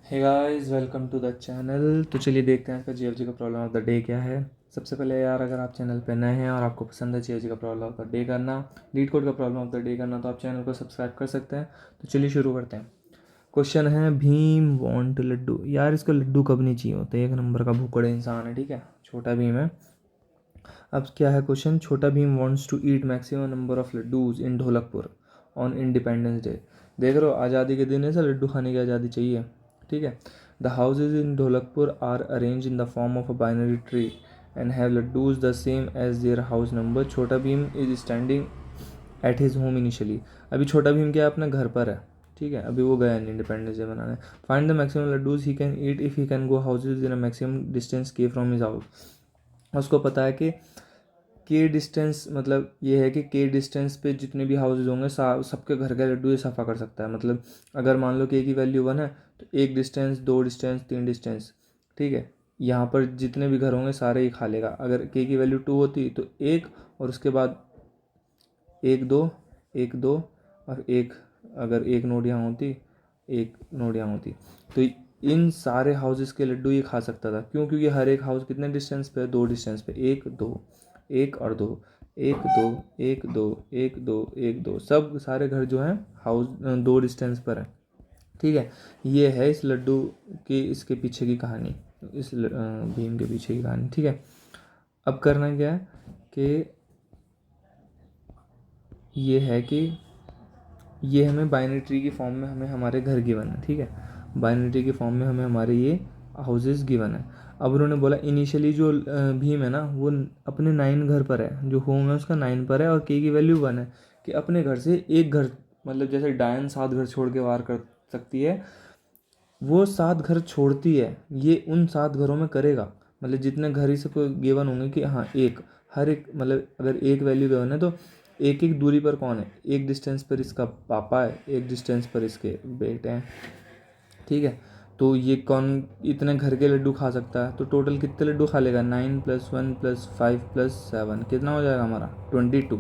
Hey guys, welcome to the channel. तो चलिए देखते हैं आज का जीएफजी का प्रॉब्लम ऑफ द डे क्या है। सबसे पहले यार, अगर आप चैनल पे नए हैं और आपको पसंद है जीएफजी का प्रॉब्लम ऑफ द डे करना, लीड कोड का प्रॉब्लम ऑफ द डे करना, तो आप चैनल को सब्सक्राइब कर सकते हैं। तो चलिए शुरू करते हैं। क्वेश्चन है, भीम वांट लड्डू। यार इसको लड्डू कब नहीं चाहिए होते, एक नंबर का भूखड़ इंसान है, ठीक है, छोटा भीम है। अब क्या है question, Chhota Bheem wants to eat maximum number of laddoos इन ढोलकपुर ऑन इंडिपेंडेंस डे। देख रहे हो, आज़ादी के दिन ऐसा लड्डू खाने की आज़ादी चाहिए, ठीक है। The houses in Dholakpur are arrange in the form of a binary tree and have laddoos the same as their house number. Chhota Bheem is standing at his home initially. अभी छोटा भीम क्या है, अपने घर पर है, ठीक है, अभी वो गया नहीं इंडिपेंडेंस डे मनाने। Find the maximum laddoos he can eat if he can go houses in a maximum distance के फ्रॉम हिज हाउस। उसको पता है कि के डिस्टेंस, मतलब ये है कि के डिस्टेंस पे जितने भी हाउसेज होंगे सबके घर का लड्डू ये सफ़ा कर सकता है। मतलब अगर मान लो के की वैल्यू 1 है तो 1 डिस्टेंस, 2 डिस्टेंस, 3 डिस्टेंस, ठीक है, यहाँ पर जितने भी घर होंगे सारे ही खा लेगा। अगर के की वैल्यू 2 होती तो 1 और उसके बाद 1 2 1 2 और 1, अगर 1 नोड यहाँ होती, 1 नोड यहाँ होती, तो इन सारे हाउसेस के लड्डू ये खा सकता था। क्यों? क्योंकि हर एक हाउस कितने डिस्टेंस पे है, 2 डिस्टेंस पे, 1 2, 1 और 2, 1 2 1 2 1 2 1 2, सब सारे घर जो हैं हाउस 2 डिस्टेंस पर है, ठीक है। ये है इस लड्डू की, इसके पीछे की कहानी, इस भीम के पीछे की कहानी, ठीक है। अब करना क्या है कि ये है कि ये हमें बाइनरी ट्री की फॉर्म में हमें हमारे घर गिवन है, ठीक है, बाइनरी ट्री की फॉर्म में हमें हमारे ये हाउसेस गिवन है। अब उन्होंने बोला इनिशियली जो भीम है ना वो अपने 9 घर पर है, जो होम है उसका 9 पर है और के की वैल्यू 1 है, कि अपने घर से एक घर, मतलब जैसे डायन 7 घर छोड़ के वार कर सकती है, वो 7 घर छोड़ती है, ये उन 7 घरों में करेगा। मतलब जितने घर ही से कोई गिवन होंगे कि हाँ एक, हर एक, मतलब अगर एक वैल्यू गिवन है तो एक एक दूरी पर कौन है, एक डिस्टेंस पर इसका पापा है, एक डिस्टेंस पर इसके बेटे हैं, ठीक है। तो ये कौन इतने घर के लड्डू खा सकता है, तो टोटल कितने लड्डू खा लेगा, 9 + 1 + 5 + 7, कितना हो जाएगा हमारा 22।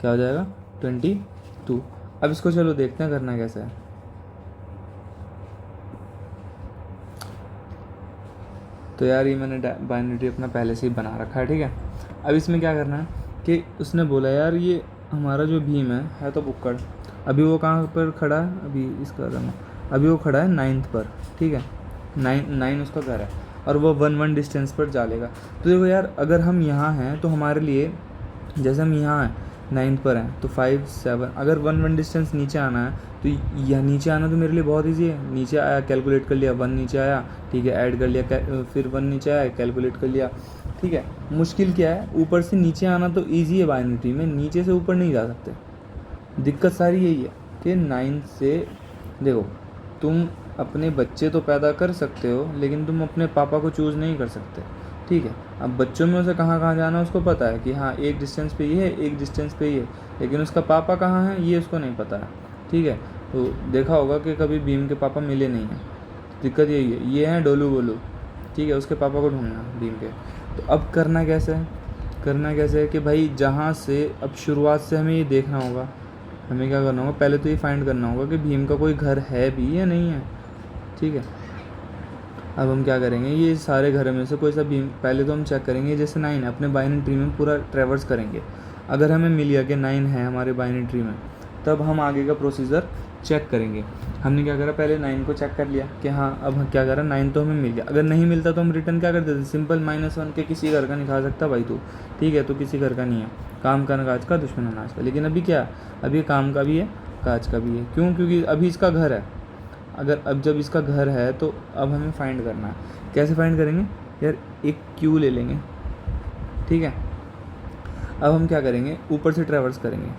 क्या हो जाएगा 22। अब इसको चलो देखते हैं करना कैसे है। तो यार ये मैंने बाइनरी अपना पहले से ही बना रखा है, ठीक है। अब इसमें क्या करना है कि उसने बोला यार ये हमारा जो भीम है तो बुक्कड़, अभी वो कहाँ पर खड़ा है, अभी इसका करना, अभी वो खड़ा है 9th पर, ठीक है, 9 उसका घर है और वो 1 डिस्टेंस पर जा लेगा। तो देखो यार, अगर हम यहाँ हैं तो हमारे लिए, जैसे हम यहाँ हैं 9th पर हैं तो 5 7, अगर 1 डिस्टेंस नीचे आना है तो यह नीचे आना तो मेरे लिए बहुत ईजी है। नीचे आया, कैलकुलेट कर लिया, 1 नीचे आया, ठीक है, ऐड कर लिया, फिर 1 नीचे आया, कैलकुलेट कर लिया, ठीक है। मुश्किल क्या है, ऊपर से नीचे आना तो ईजी है बाइनरी ट्री में, नीचे से ऊपर नहीं जा सकते। दिक्कत सारी यही है कि 9 से, देखो तुम अपने बच्चे तो पैदा कर सकते हो लेकिन तुम अपने पापा को चूज़ नहीं कर सकते, ठीक है। अब बच्चों में उसे कहाँ कहाँ जाना है उसको पता है कि हाँ एक डिस्टेंस पे ये है, एक डिस्टेंस पे ये है, लेकिन उसका पापा कहाँ है ये उसको नहीं पता है, ठीक है। तो देखा होगा कि कभी भीम के पापा मिले नहीं हैं, दिक्कत यही है। ये हैं डोलू बोलू, ठीक है, उसके पापा को ढूंढना भीम के। तो अब करना कैसे है, करना कैसे है कि भाई जहाँ से, अब शुरुआत से हमें ये देखना होगा, हमें क्या करना होगा, पहले तो ये फाइंड करना होगा कि भीम का कोई घर है भी या नहीं है, ठीक है। अब हम क्या करेंगे, ये सारे घरों में से कोई सा भीम, पहले तो हम चेक करेंगे, जैसे 9 है अपने बाइनरी ट्री में पूरा ट्रेवर्स करेंगे। अगर हमें मिल गया कि 9 है हमारे बाइनरी ट्री में, तब हम आगे का प्रोसीजर चेक करेंगे। हमने क्या करा, पहले 9 को चेक कर लिया कि हाँ, अब हम क्या करा, 9 तो हमें मिल गया। अगर नहीं मिलता तो हम रिटर्न क्या कर देते, सिंपल -1 के किसी घर का नहीं खा सकता भाई तू, ठीक है, तो किसी घर का नहीं है, काम का न काज का, दुश्मन अनाज का। लेकिन अभी क्या, अभी काम का भी है, काज का भी है। क्यों? क्योंकि अभी इसका घर है। अगर अब जब इसका घर है तो अब हमें फाइंड करना है। कैसे फाइंड करेंगे यार, एक क्यू ले लेंगे, ठीक है। अब हम क्या करेंगे, ऊपर से ट्रैवर्स करेंगे,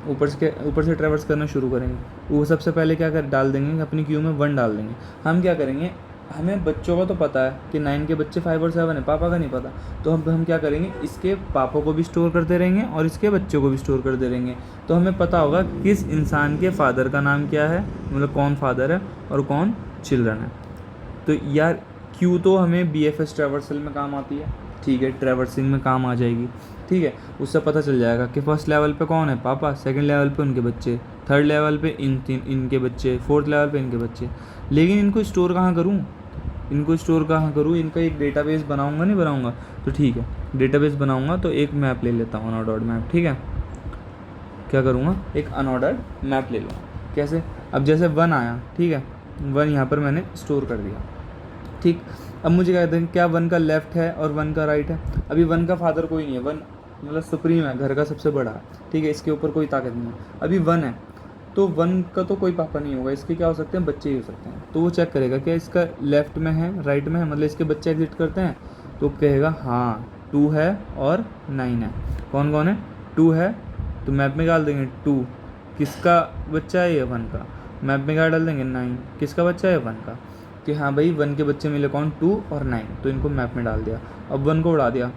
ऊपर से ट्रैवर्स करना शुरू करेंगे। वो सबसे पहले क्या कर डाल देंगे, अपनी क्यू में 1 डाल देंगे। हम क्या करेंगे, हमें बच्चों का तो पता है कि 9 के बच्चे 5 और 7 है, पापा का नहीं पता। तो हम क्या करेंगे, इसके पापा को भी स्टोर करते रहेंगे और इसके बच्चों को भी स्टोर करते रहेंगे। तो हमें पता होगा किस इंसान के फादर का नाम क्या है, मतलब कौन फादर है और कौन चिल्ड्रन है। तो यार क्यू तो हमें BFS ट्रैवर्सल में काम आती है, ठीक है, ट्रैवर्सिंग में काम आ जाएगी, ठीक है। उससे पता चल जाएगा कि फर्स्ट लेवल पे कौन है, पापा, सेकंड लेवल पे उनके बच्चे, थर्ड लेवल पे इनके बच्चे, फोर्थ लेवल पे इनके बच्चे। लेकिन इनको स्टोर कहाँ करूँ, इनका एक डेटाबेस बनाऊंगा, नहीं बनाऊंगा? तो ठीक है, डेटाबेस बनाऊंगा तो एक मैप ले लेता हूँ, अनऑर्डर्ड मैप। ठीक है, क्या करूँगा, एक अनऑर्डर्ड मैप ले लूँगा। कैसे? अब जैसे 1 आया, ठीक है, 1 यहाँ पर मैंने स्टोर कर दिया। ठीक, अब मुझे क्या कहते हैं, क्या 1 का लेफ़्ट है और 1 का राइट है? अभी 1 का फादर कोई नहीं है, 1 मतलब सुप्रीम है, घर का सबसे बड़ा है। ठीक है, इसके ऊपर कोई ताकत नहीं है। अभी 1 है तो 1 का तो कोई पापा नहीं होगा, इसके क्या हो सकते हैं, बच्चे ही हो सकते हैं। तो वो चेक करेगा क्या इसका लेफ़्ट में है, राइट में है, मतलब इसके बच्चे एग्जिट करते हैं। तो कहेगा हाँ 2 है और 9 है। कौन कौन है? 2 है, तो मैप में डाल देंगे 2, किसका बच्चा है ये, 1 का। मैप में क्या डाल देंगे, 9, किसका बच्चा है, 1 का। कि हाँ भाई 1 के बच्चे मिले कौन, 2 और 9, तो इनको मैप में डाल दिया। अब 1 को उड़ा दिया।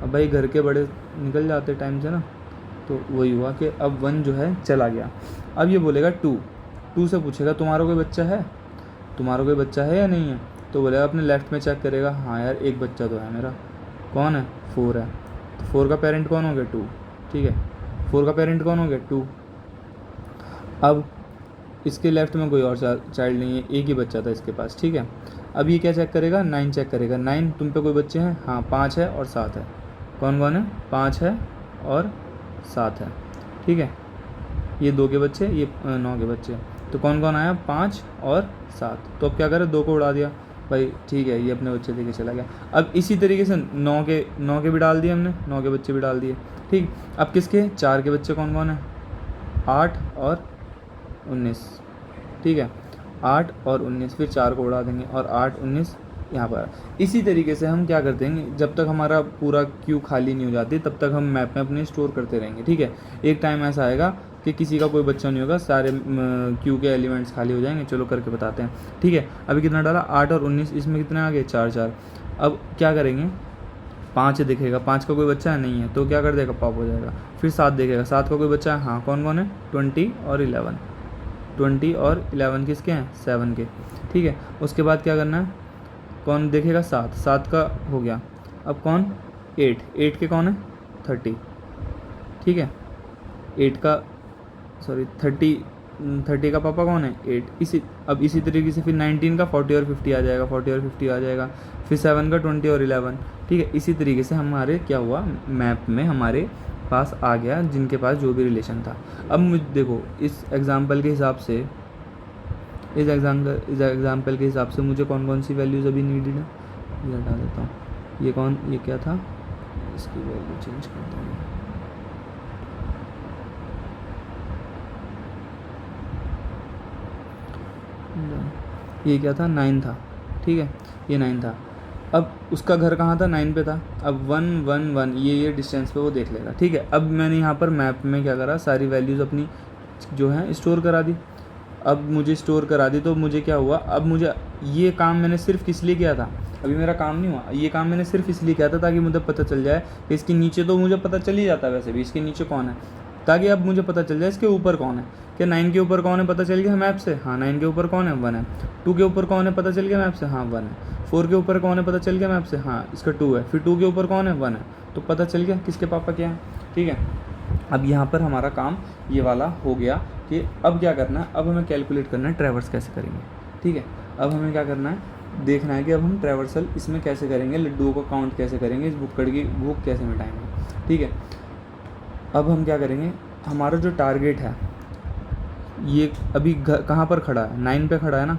अब भाई घर के बड़े निकल जाते टाइम से ना, तो वही हुआ कि अब 1 जो है चला गया। अब ये बोलेगा 2 से पूछेगा तुम्हारा कोई बच्चा है या नहीं है? तो बोलेगा अपने लेफ़्ट में चेक करेगा, हाँ यार एक बच्चा तो है मेरा। कौन है? 4 है। तो 4 का पेरेंट कौन हो गया, 2। ठीक है, 4 का पेरेंट कौन हो गया, 2। अब इसके लेफ़्ट में कोई और चाइल्ड नहीं है, एक ही बच्चा था इसके पास। ठीक है, अब ये क्या चेक करेगा, 9 चेक करेगा। 9 तुम पे कोई बच्चे हैं? हाँ 5 है और 7 है। कौन कौन है? 5 है और 7 है। ठीक है, ये 2 के बच्चे, ये 9 के बच्चे। तो कौन कौन आया, 5 और 7। तो अब क्या करें, 2 को उड़ा दिया भाई। ठीक है, ये अपने बच्चे देके चला गया। अब इसी तरीके से 9 के भी डाल दिए हमने, 9 के बच्चे भी डाल दिए। ठीक, अब किसके, 4 के बच्चे कौन कौन है, 8 और 19। ठीक है, 8 और 19, फिर 4 को उड़ा देंगे और 8 19 यहाँ पर। इसी तरीके से हम क्या करते हैं, जब तक हमारा पूरा क्यू खाली नहीं हो जाती तब तक हम मैप में अपने स्टोर करते रहेंगे। ठीक है, एक टाइम ऐसा आएगा कि किसी का कोई बच्चा नहीं होगा, सारे क्यू के एलिमेंट्स खाली हो जाएंगे। चलो करके बताते हैं। ठीक है, अभी कितना डाला, 8 और 19, इसमें कितने आ गए, 4। अब क्या करेंगे, 5 देखेगा, 5 का कोई बच्चा है नहीं है, तो क्या कर देगा, पॉप हो जाएगा। फिर 7 देखेगा, 7 का कोई बच्चा है, हाँ कौन कौन है, 20 और 11। 20 और 11 किसके हैं, 7 के। ठीक है, उसके बाद क्या करना है, कौन देखेगा, 7 का हो गया। अब कौन, 8 के कौन है, 30। ठीक है, 8 का 30 का पापा कौन है, 8। अब इसी तरीके से फिर 19 का 40 और 50 आ जाएगा, 40 और 50 आ जाएगा। फिर 7 का 20 और 11। ठीक है, इसी तरीके से हमारे क्या हुआ, मैप में हमारे पास आ गया जिनके पास जो भी रिलेशन था। अब मुझे देखो, इस एग्ज़ाम्पल के हिसाब से मुझे कौन कौन सी वैल्यूज़ अभी नीडेड है, ये हटा देता हूँ। ये क्या था, इसकी वैल्यू चेंज करता हूँ। ये क्या था, 9 था। ठीक है, ये 9 था। अब उसका घर कहाँ था, 9 पे था। अब 1 1 1 ये डिस्टेंस पे वो देख लेगा। ठीक है, अब मैंने यहाँ पर मैप में क्या करा, सारी वैल्यूज़ अपनी जो है स्टोर करा दी। अब मुझे स्टोर करा दी तो मुझे क्या हुआ, अब मुझे ये काम मैंने सिर्फ किस लिए किया था, अभी मेरा काम नहीं हुआ। ये काम मैंने सिर्फ इसलिए किया था ताकि मुझे पता चल जाए कि इसके नीचे, तो मुझे पता चल ही जाता है वैसे भी इसके नीचे कौन है, ताकि अब मुझे पता चल जाए इसके ऊपर कौन है। क्या 9 के ऊपर कौन है, पता चल गया मैप से, हाँ 9 के ऊपर कौन है, 1 है। 2 के ऊपर कौन है, पता चल गया मैप से, हाँ 1 है। 4 के ऊपर कौन है, पता चल गया मैप से, हाँ इसका 2 है। फिर 2 के ऊपर कौन है, 1 है। तो पता चल गया किसके पापा क्या है। ठीक है, अब यहाँ पर हमारा काम ये वाला हो गया कि अब क्या करना है, अब हमें कैलकुलेट करना है ट्रैवर्स कैसे करेंगे। ठीक है, अब हमें क्या करना है, देखना है कि अब हम ट्रैवर्सल इसमें कैसे करेंगे, लड्डुओं को काउंट कैसे करेंगे, इस बुक्कड़ की भूख कैसे मिटाएंगे। ठीक है, अब हम क्या करेंगे, हमारा जो टारगेट है ये अभी कहाँ पर खड़ा है, 9 पे खड़ा है ना।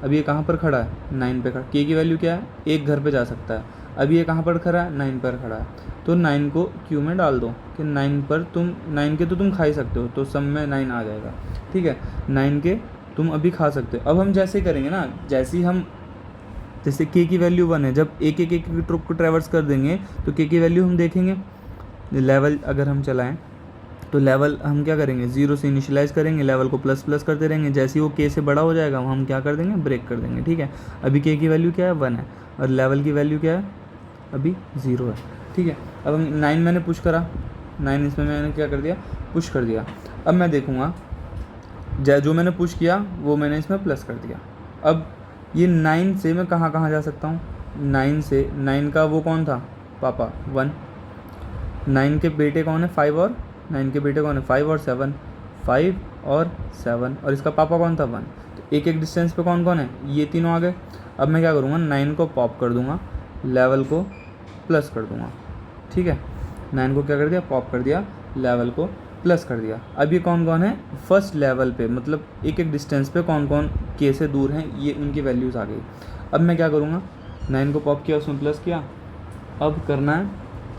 अब ये कहाँ पर खड़ा है, 9 पे खड़ा। के की वैल्यू क्या है, एक घर पे जा सकता है। अभी ये कहाँ पर खड़ा है, 9 पर खड़ा है। तो 9 को क्यू में डाल दो कि 9 पर तुम 9 के तो तुम खा ही सकते हो, तो सब में 9 आ जाएगा। ठीक है, 9 के तुम अभी खा सकते हो। अब हम जैसे करेंगे ना, जैसे के की वैल्यू 1 है, जब एक ट्रुक को ट्रैवर्स कर देंगे तो के की वैल्यू हम देखेंगे। लेवल अगर हम चलाएं तो लेवल हम क्या करेंगे, 0 से इनिशियलाइज़ करेंगे, लेवल को प्लस प्लस करते रहेंगे। जैसे ही वो के से बड़ा हो जाएगा हम क्या कर देंगे, ब्रेक कर देंगे। ठीक है, अभी के की वैल्यू क्या है, 1 है, और लेवल की वैल्यू क्या है, अभी 0 है। ठीक है, अब हम 9 मैंने पुश करा, 9 इसमें मैंने क्या कर दिया, पुश कर दिया। अब मैं देखूँगा जो मैंने पुश किया वो मैंने इसमें प्लस कर दिया। अब ये 9 से मैं कहाँ कहाँ जा सकता हूँ, 9 से 9 का वो कौन था, पापा 1। 9 के बेटे कौन है, 5 और 9 के बेटे कौन है, 5 और 7। 5 और 7 और इसका पापा कौन था 1। तो एक एक डिस्टेंस पे कौन कौन है, ये तीनों आ गए। अब मैं क्या करूँगा 9 को पॉप कर दूँगा, लेवल को प्लस कर दूँगा, ठीक है। 9 को क्या कर दिया, पॉप कर दिया, लेवल को प्लस कर दिया। अब ये कौन कौन है फर्स्ट लेवल पे, मतलब एक एक डिस्टेंस पे कौन कौन के से दूर हैं, ये उनकी वैल्यूज़ आ गई। अब मैं क्या करूँगा 9 को पॉप किया, उसमें प्लस किया। अब करना है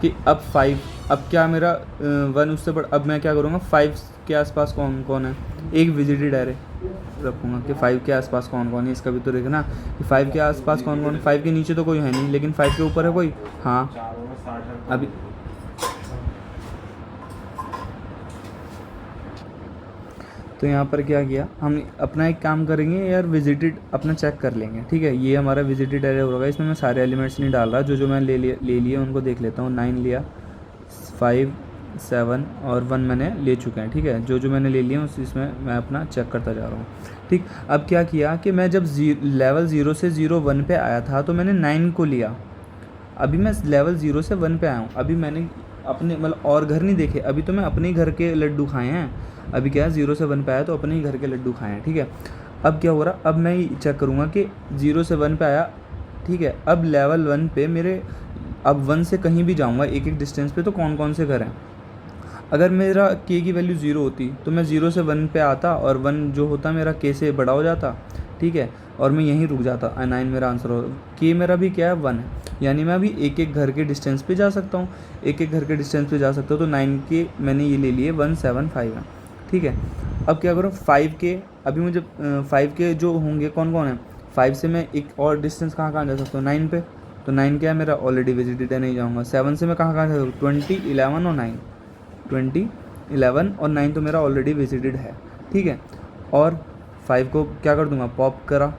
कि अब 5, अब क्या मेरा 1 उससे बड़ा, अब मैं क्या करूँगा 5 के आसपास कौन कौन है, एक विजिटेड एरे रखूँगा कि 5 के आसपास कौन कौन है। इसका भी तो देखना कि 5 के आसपास कौन कौन है। 5 के नीचे तो कोई है नहीं, लेकिन 5 के ऊपर है कोई, हाँ। अभी तो यहाँ पर क्या किया, हम अपना एक काम करेंगे यार, विजिटेड अपना चेक कर लेंगे, ठीक है। ये हमारा विजिटेड एरे होगा, इसमें मैं सारे एलिमेंट्स नहीं डाल रहा, जो जो मैं ले लिए उनको देख लेता हूँ। 9 लिया, 5, 7 और 1 मैंने ले चुके हैं, ठीक है। जो जो मैंने ले लिए इसमें मैं अपना चेक करता जा रहा हूँ, ठीक। अब क्या किया कि मैं जब लेवल 0 से 0 1 पे आया था तो मैंने 9 को लिया। अभी मैं लेवल 0 से 1 पे आया हूँ, अभी मैंने अपने मतलब और घर नहीं देखे, अभी तो मैं अपने ही घर के लड्डू खाए हैं। अभी क्या है 0 से 1 पे आया तो अपने ही घर के लड्डू खाए हैं, ठीक है। अब क्या हो रहा, अब मैं ये चेक करूँगा कि 0 से 1 पे आया, ठीक है। अब लेवल 1 पे मेरे, अब 1 से कहीं भी जाऊँगा एक एक डिस्टेंस पे तो कौन कौन से घर हैं। अगर मेरा के की वैल्यू 0 होती तो मैं 0 से 1 पे आता और 1 जो होता मेरा के से बड़ा हो जाता, ठीक है, और मैं यहीं रुक जाता। 9 मेरा आंसर हो, के मेरा भी क्या है 1 है, यानी मैं अभी एक एक घर के डिस्टेंस पे जा सकता हूँ, एक एक घर के डिस्टेंस पे जा सकता हूँ। तो 9 के मैंने ये ले लिए 175 है, ठीक है। अब क्या करूँ 5 के, अभी मुझे 5 के जो होंगे कौन कौन है, 5 से मैं एक और डिस्टेंस कहाँ कहाँ जा सकता हूँ 9 पे, तो 9 क्या है मेरा ऑलरेडी विजिटेड है, नहीं जाऊँगा। 7 से मैं कहाँ कहाँ जा सकता हूँ 20, 11 और 9, 20, 11 और 9 तो मेरा ऑलरेडी विजिटेड है, ठीक है। और 5 को क्या कर दूंगा पॉप करा,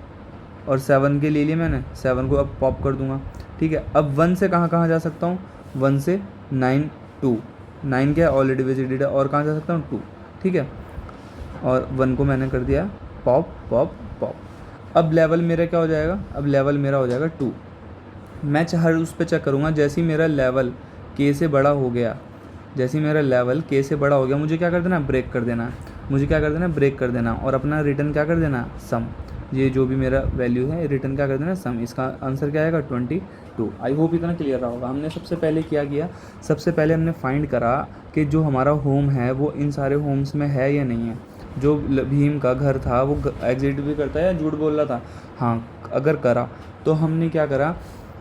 और 7 के ले लिए मैंने, 7 को अब पॉप कर दूंगा, ठीक है। अब 1 से कहाँ कहाँ जा सकता हूँ, 1 से 9, 2, 9 क्या ऑलरेडी विजिटेड है, और कहाँ जा सकता हूँ 2, ठीक है। और 1 को मैंने कर दिया पॉप पॉप पॉप। अब लेवल मेरा क्या हो जाएगा, अब लेवल मेरा हो जाएगा 2। मैं हर उस पर चेक करूँगा, जैसे ही मेरा लेवल के से बड़ा हो गया, जैसे ही मेरा लेवल के से बड़ा हो गया, मुझे क्या कर देना ब्रेक कर देना, मुझे क्या कर देना ब्रेक कर देना, और अपना रिटर्न क्या कर देना सम। ये जो भी मेरा वैल्यू है रिटर्न क्या कर देना सम। इसका आंसर क्या आएगा 22। आई होप इतना क्लियर रहा होगा। हमने सबसे पहले क्या किया, सबसे पहले हमने फाइंड करा कि जो हमारा होम है वो इन सारे होम्स में है या नहीं है। जो भीम का घर था वो एग्जिट भी करता है या झूठ बोल रहा था, हाँ अगर करा तो हमने क्या करा,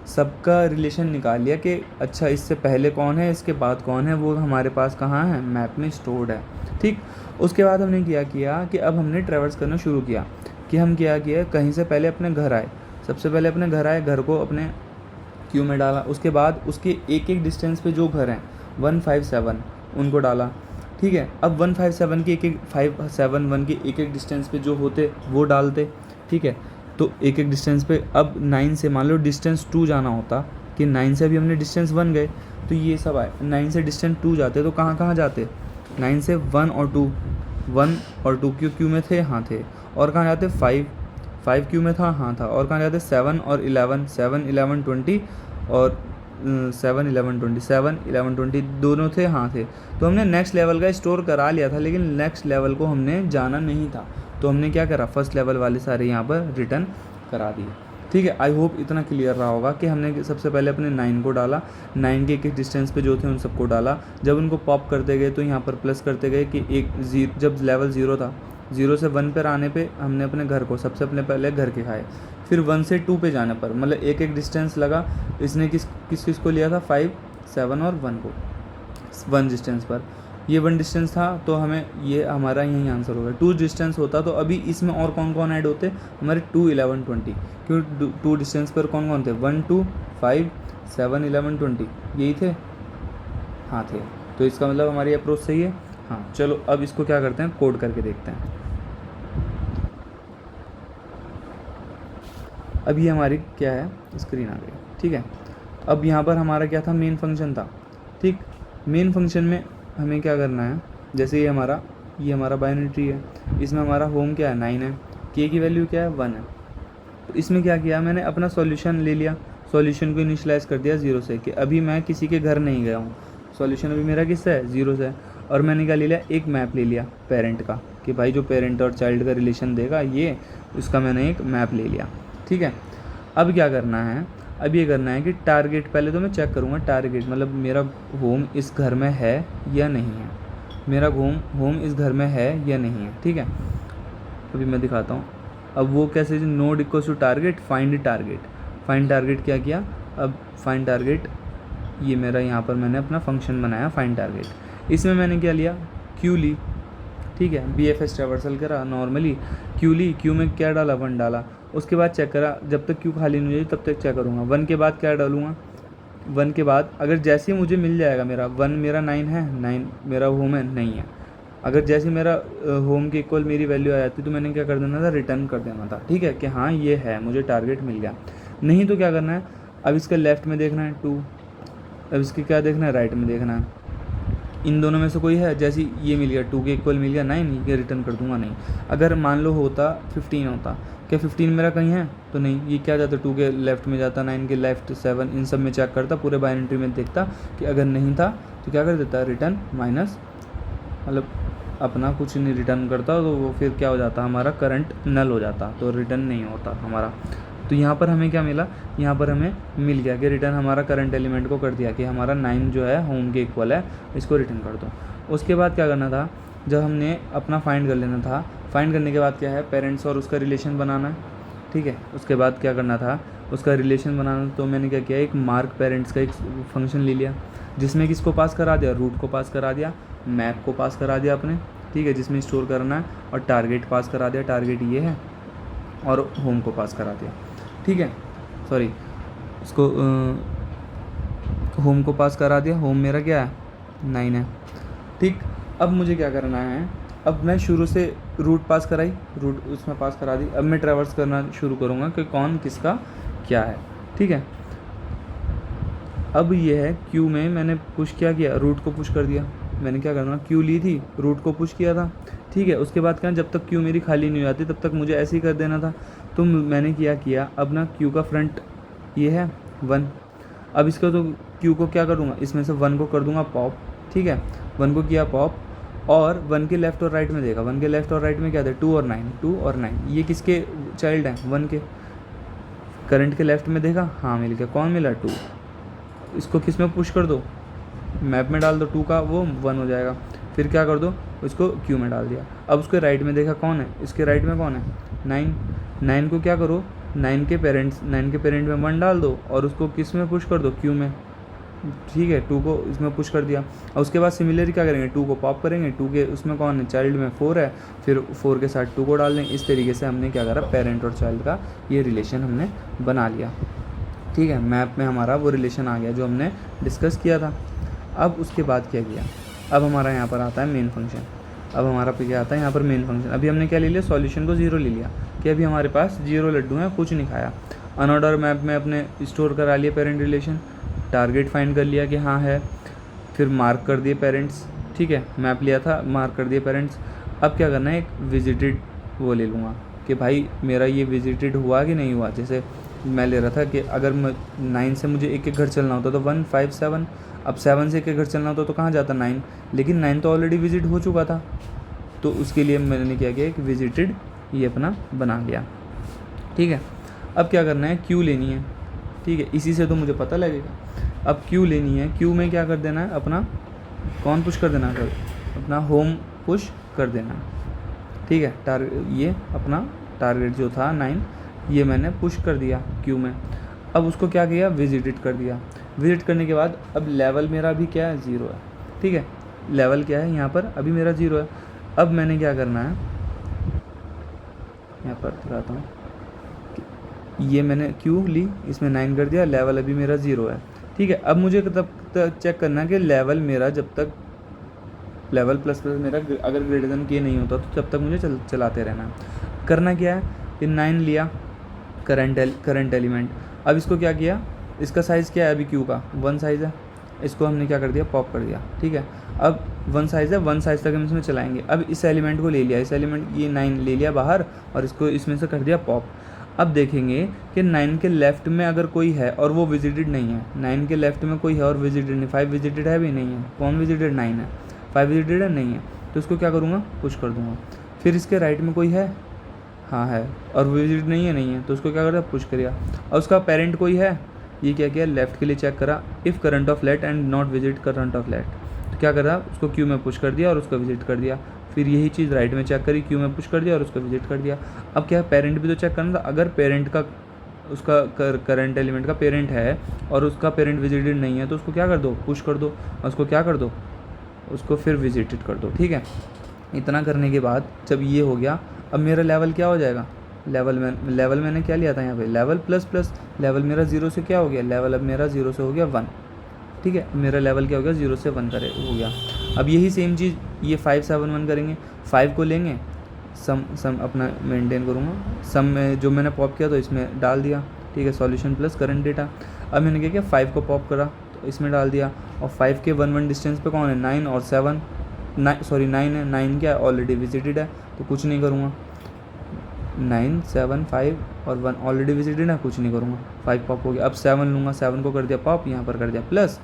सबका रिलेशन निकाल लिया कि अच्छा इससे पहले कौन है इसके बाद कौन है, वो हमारे पास कहाँ है मैप में स्टोर्ड है, ठीक। उसके बाद हमने क्या किया कि अब हमने ट्रैवर्स करना शुरू किया कि हम क्या किया, कहीं से पहले अपने घर आए, सबसे पहले अपने घर आए, घर को अपने क्यू में डाला, उसके बाद उसके एक एक डिस्टेंस पे जो घर हैं 157 उनको डाला, ठीक है। अब 157 के एक एक 571 के एक एक डिस्टेंस पे जो होते वो डालते, ठीक है। तो एक एक डिस्टेंस पे अब 9 से मान लो डिस्टेंस 2 जाना होता कि 9 से अभी हमने डिस्टेंस 1 गए, तो ये सब आए 9 से डिस्टेंस 2 जाते तो कहाँ कहाँ जाते, 9 से 1 और 2, 1 और 2 क्यू में थे, हाँ थे, और कहाँ जाते 5 क्यू में था, हाँ था, और कहाँ जाते 7 और 11, 7, 11, 20 और 7, 11, 20, 7, 11, 20 दोनों थे, हाँ थे। तो हमने नेक्स्ट लेवल का स्टोर करा लिया था, लेकिन नेक्स्ट लेवल को हमने जाना नहीं था, तो हमने क्या करा फर्स्ट लेवल वाले सारे यहाँ पर रिटर्न करा दिए, ठीक है। आई होप इतना क्लियर रहा होगा कि हमने सबसे पहले अपने 9 को डाला, 9 के एक डिस्टेंस पे जो थे उन सबको डाला, जब उनको पॉप करते गए तो यहाँ पर प्लस करते गए कि जब लेवल 0 था, 0 से 1 पर आने पे हमने अपने घर को सबसे अपने पहले घर के खाए, फिर 1 से 2 पे जाने पर मतलब एक एक डिस्टेंस लगा, इसने किस को लिया था 5, 7 और 1 को 1 डिस्टेंस पर, ये 1 डिस्टेंस था तो हमें ये हमारा यही आंसर होगा। 2 डिस्टेंस होता तो अभी इसमें और कौन कौन ऐड होते हमारे 2, 11, 20, क्यों 2 डिस्टेंस पर कौन कौन थे 1, 2, 5, 7, 11, 20 यही थे, हाँ थे। तो इसका मतलब हमारी अप्रोच सही है, हाँ। चलो अब इसको क्या करते हैं कोड करके देखते हैं। अब ये हमारी क्या है स्क्रीन आ गई, ठीक है। अब यहाँ पर हमारा क्या था मेन फंक्शन था, ठीक। मेन फंक्शन में हमें क्या करना है, जैसे ये हमारा बाइनरी ट्री है, इसमें हमारा होम क्या है 9 है, के की वैल्यू क्या है 1 है। तो इसमें क्या किया मैंने अपना सॉल्यूशन ले लिया, सॉल्यूशन को इनिशियलाइज़ कर दिया 0 से कि अभी मैं किसी के घर नहीं गया हूँ, सॉल्यूशन अभी मेरा किससे है 0 से है। और मैंने क्या ले लिया एक मैप ले लिया पेरेंट का कि भाई जो पेरेंट और चाइल्ड का रिलेशन देगा ये, इसका मैंने एक मैप ले लिया। ठीक है, अब क्या करना है, अब ये करना है कि टारगेट, पहले तो मैं चेक करूँगा टारगेट मतलब मेरा होम इस घर में है या नहीं है, मेरा होम इस घर में है या नहीं है। ठीक है, अभी मैं दिखाता हूँ। अब वो कैसे, node equals to target, find target क्या किया, अब फाइंड टारगेट, ये मेरा यहाँ पर मैंने अपना फंक्शन बनाया फाइंड टारगेट। इसमें मैंने क्या लिया, क्यू ली। ठीक है, BFS ट्रैवर्सल करा नॉर्मली, क्यू ली, क्यू में क्या डाला, 1 डाला। उसके बाद चेक करा, जब तक क्यू खाली नहीं हो जाए तब तक चेक करूँगा। 1 के बाद क्या डालूँगा, 1 के बाद अगर जैसे ही मुझे मिल जाएगा मेरा 1, मेरा 9 है, 9 मेरा होम है, नहीं है, अगर जैसे मेरा होम के इक्वल मेरी वैल्यू आ जाती तो मैंने क्या कर देना था, रिटर्न कर देना था। ठीक है, कि हाँ ये है, मुझे टारगेट मिल गया। नहीं तो क्या करना है, अब इसका लेफ़्ट में देखना है 2, अब इसके क्या देखना है, राइट में देखना है। इन दोनों में से कोई है, जैसे ये मिल गया 2 के इक्वल मिल गया 9, ये रिटर्न कर दूंगा नहीं। अगर मान लो होता 15 होता, क्या 15 मेरा कहीं है तो नहीं, ये क्या जाता 2 के लेफ़्ट में जाता, 9 के लेफ़्ट 7, इन सब में चेक करता, पूरे बाइनरी में देखता कि अगर नहीं था तो क्या कर देता, रिटर्न माइनस, मतलब अपना कुछ नहीं रिटर्न करता, तो वो फिर क्या हो जाता, हमारा करंट नल हो जाता, तो रिटर्न नहीं होता हमारा। तो यहाँ पर हमें क्या मिला, यहाँ पर हमें मिल गया कि रिटर्न हमारा करंट एलिमेंट को कर दिया कि हमारा 9 जो है होम के इक्वल है, इसको रिटर्न कर दो। उसके बाद क्या करना था, जब हमने अपना फाइंड कर लेना था, फाइंड करने के बाद क्या है, पेरेंट्स और उसका रिलेशन बनाना है। ठीक है, उसके बाद क्या करना था, उसका रिलेशन बनाना, तो मैंने क्या किया, एक मार्क पेरेंट्स का एक फंक्शन ले लिया, जिसमें किसको पास करा दिया, रूट को पास करा दिया, मैप को पास करा दिया अपने। ठीक है, जिसमें स्टोर करना है, और टारगेट पास करा दिया, टारगेट ये है, और होम को पास करा दिया। ठीक है, सॉरी, इसको होम को पास करा दिया, होम मेरा क्या है, 9 है। ठीक, अब मुझे क्या करना है, अब मैं शुरू से रूट पास कराई, रूट उसमें पास करा दी, अब मैं ट्रैवर्स करना शुरू करूँगा कि कौन किसका क्या है। ठीक है, अब ये है क्यू में मैंने पुश क्या किया, रूट को पुश कर दिया। मैंने क्या करना, क्यू ली थी, रूट को पुश किया था। ठीक है, उसके बाद क्या, जब तक क्यू मेरी खाली नहीं हो जाती तब तक मुझे ऐसे ही कर देना था। तो मैंने क्या किया, अब ना क्यू का फ्रंट ये है 1, अब इसका तो क्यू को क्या करूँगा, इसमें से 1 को कर दूँगा पॉप। ठीक है, 1 को किया पॉप, और 1 के लेफ़्ट और राइट में देखा, 1 के लेफ़्ट और राइट में क्या थे, 2 और 9, 2 और 9, ये किसके चाइल्ड हैं, 1 के। करंट के लेफ़्ट में देखा, हाँ मिल गया, कौन मिला, 2। इसको किस में पुश कर दो, मैप में डाल दो, 2 का वो 1 हो जाएगा। फिर क्या कर दो, उसको क्यू में डाल दिया। अब उसके राइट में देखा कौन है, इसके राइट में कौन है, 9, 9 को क्या करो, 9 के पेरेंट में 1 डाल दो, और उसको किस में पुश कर दो, क्यू में। ठीक है, 2 को इसमें पुश कर दिया। और उसके बाद सिमिलरली क्या करेंगे, 2 को पॉप करेंगे, 2 के उसमें कौन है, चाइल्ड में 4 है, फिर 4 के साथ 2 को डाल दें। इस तरीके से हमने क्या करा, पेरेंट और चाइल्ड का ये रिलेशन हमने बना लिया। ठीक है, मैप में हमारा वो रिलेशन आ गया जो हमने डिस्कस किया था। अब उसके बाद क्या किया, अब हमारा यहाँ पर आता है मेन फंक्शन। अब हमारा पे क्या आता है, यहाँ पर मेन फंक्शन। अभी हमने क्या ले लिया, सॉल्यूशन को 0 ले लिया कि अभी हमारे पास 0 लड्डू हैं, कुछ नहीं खाया। अनऑर्डर मैप में अपने स्टोर करा लिया पेरेंट रिलेशन, टारगेट फाइंड कर लिया कि हाँ है, फिर मार्क कर दिए पेरेंट्स। ठीक है, मैप लिया था, मार्क कर दिए पेरेंट्स। अब क्या करना है, एक विजिटेड वो ले लूँगा कि भाई मेरा ये विजिटेड हुआ कि नहीं हुआ। जैसे मैं ले रहा था कि अगर 9 से मुझे एक घर चलना होता तो 1 5 7, अब 7 से एक घर चलना होता तो कहाँ जाता, 9, लेकिन 9 तो ऑलरेडी विजिट हो चुका था। तो उसके लिए मैंने क्या किया, एक विजिटेड ये अपना बना लिया। ठीक है, अब क्या करना है, क्यू लेनी है। ठीक है, इसी से तो मुझे पता लगेगा। अब क्यू लेनी है, क्यू में क्या कर देना है, अपना कौन पुश कर देना है, अपना होम पुश कर देना है। ठीक है, ये अपना टारगेट जो था 9, ये मैंने पुश कर दिया क्यू में। अब उसको क्या किया, विजिटेड कर दिया। विजिट करने के बाद अब लेवल मेरा अभी क्या है, 0 है। ठीक है, लेवल क्या है यहाँ पर, अभी मेरा 0 है। अब मैंने क्या करना है, यहाँ पर दिखाता हूँ, ये मैंने क्यू ली, इसमें 9 कर दिया, लेवल अभी मेरा 0 है। ठीक है, अब मुझे तब तक चेक करना है कि लेवल मेरा जब तक लेवल प्लस मेरा अगर ग्रेटर देन के नहीं होता तो तब तक मुझे चलाते रहना है। करना क्या है, ये 9 लिया करंट एलिमेंट। अब इसको क्या किया, इसका साइज़ क्या है अभी क्यू का, 1 साइज़ है, इसको हमने क्या कर दिया, पॉप कर दिया। ठीक है, अब 1 साइज़ है, 1 साइज़ तक हम इसमें चलाएंगे। अब इस एलिमेंट को ले लिया, इस एलिमेंट ये 9 ले लिया बाहर, और इसको इसमें से कर दिया पॉप। अब देखेंगे कि 9 के लेफ़्ट में अगर कोई है और वो विजिटेड नहीं है, 9 के लेफ़्ट में कोई है और विजिटेड नहीं, 5 विजिटेड है भी नहीं है, कौन विजिटेड, 9 है, 5 विजिटेड है नहीं है, तो इसको क्या करूँगा, पुश कर दूँगा। फिर इसके राइट में कोई है, हाँ है, और विजिट नहीं है, नहीं है, तो उसको क्या करता पुश करिए। और उसका पेरेंट कोई है, ये क्या किया लेफ़्ट के लिए चेक करा, if current of late and not visit current of late, तो क्या करा उसको क्यू में पुश कर दिया और उसको विजिट कर दिया। फिर यही चीज़ राइट में चेक करी, क्यू में पुश कर दिया और उसको विजिट कर दिया। अब क्या पेरेंट भी तो चेक करना था, अगर पेरेंट का उसका करंट एलिमेंट का पेरेंट है और उसका पेरेंट विजिटेड नहीं है तो उसको क्या कर दो पुश कर दो, और उसको क्या कर दो उसको फिर विजिटेड कर दो, ठीक है। इतना करने के बाद जब ये हो गया, अब मेरा लेवल क्या हो जाएगा, लेवल मैंने क्या लिया था यहाँ पे लेवल प्लस प्लस, लेवल मेरा 0 से क्या हो गया, लेवल अब मेरा 0 से हो गया 1, ठीक है। मेरा लेवल क्या हो गया 0 से 1 करे हो गया। अब यही सेम चीज़ ये 5 7 1 करेंगे, 5 को लेंगे, सम अपना मेंटेन करूँगा, सम में जो मैंने पॉप किया तो इसमें डाल दिया, ठीक है, सॉल्यूशन प्लस करंट डेटा। अब मैंने क्या किया 5 को पॉप करा तो इसमें डाल दिया, और 5 के 1 1 डिस्टेंस पे कौन है 9 और 7, 9 है, 9 क्या है ऑलरेडी विजिटेड है तो कुछ नहीं करूँगा, 9 7 5 और 1 ऑलरेडी विजिटेड है, कुछ नहीं करूँगा, 5 पॉप हो गया। अब 7 लूँगा, 7 को कर दिया पॉप, यहाँ पर कर दिया प्लस,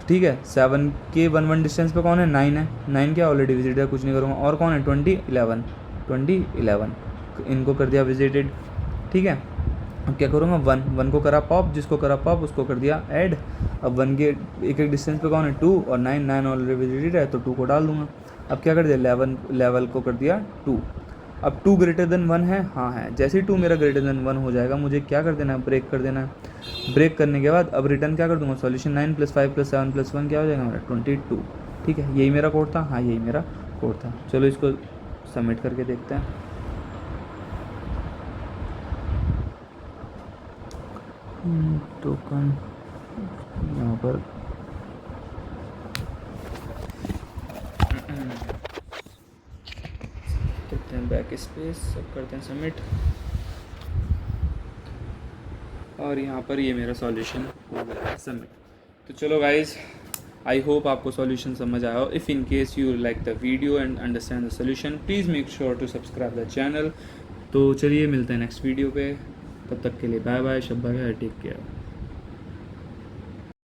ठीक है। 7 के 1 1 डिस्टेंस पे कौन है 9 है, 9 क्या ऑलरेडी विजिटेड है, कुछ नहीं करूँगा, और कौन है 20 11 इनको कर दिया विजिटेड, ठीक है। अब क्या करूँगा 1 को करा पॉप, जिसको करा पॉप उसको कर दिया ऐड। अब 1 के एक एक डिस्टेंस पे कौन है 2 और 9 ऑलरेडी विजिटेड है तो 2 को डाल दूंगा। अब क्या कर दिया लेवल को कर दिया 2। अब 2 ग्रेटर देन 1 है, हाँ है, जैसे ही 2 मेरा ग्रेटर देन 1 हो जाएगा मुझे क्या कर देना है ब्रेक कर देना है। ब्रेक करने के बाद अब रिटर्न क्या कर दूंगा सॉल्यूशन 9 + 5 + 7 + 1 क्या हो जाएगा मेरा 22, ठीक है। यही मेरा कोड था, हाँ यही मेरा कोड था। चलो इसको सबमिट करके देखते हैं। टोकन यहाँ पर करते हैं बैक स्पेस, सब करते हैं सबमिट, और यहाँ पर ये मेरा सॉल्यूशन हो गया है सबमिट। तो चलो गाइज, आई होप आपको सॉल्यूशन समझ आया हो। If in case you like the video and understand the solution, please make sure to subscribe the channel. तो चलिए मिलते हैं नेक्स्ट वीडियो पे, तब तक के लिए बाय बाय, शब्बा खैर, टेक केयर।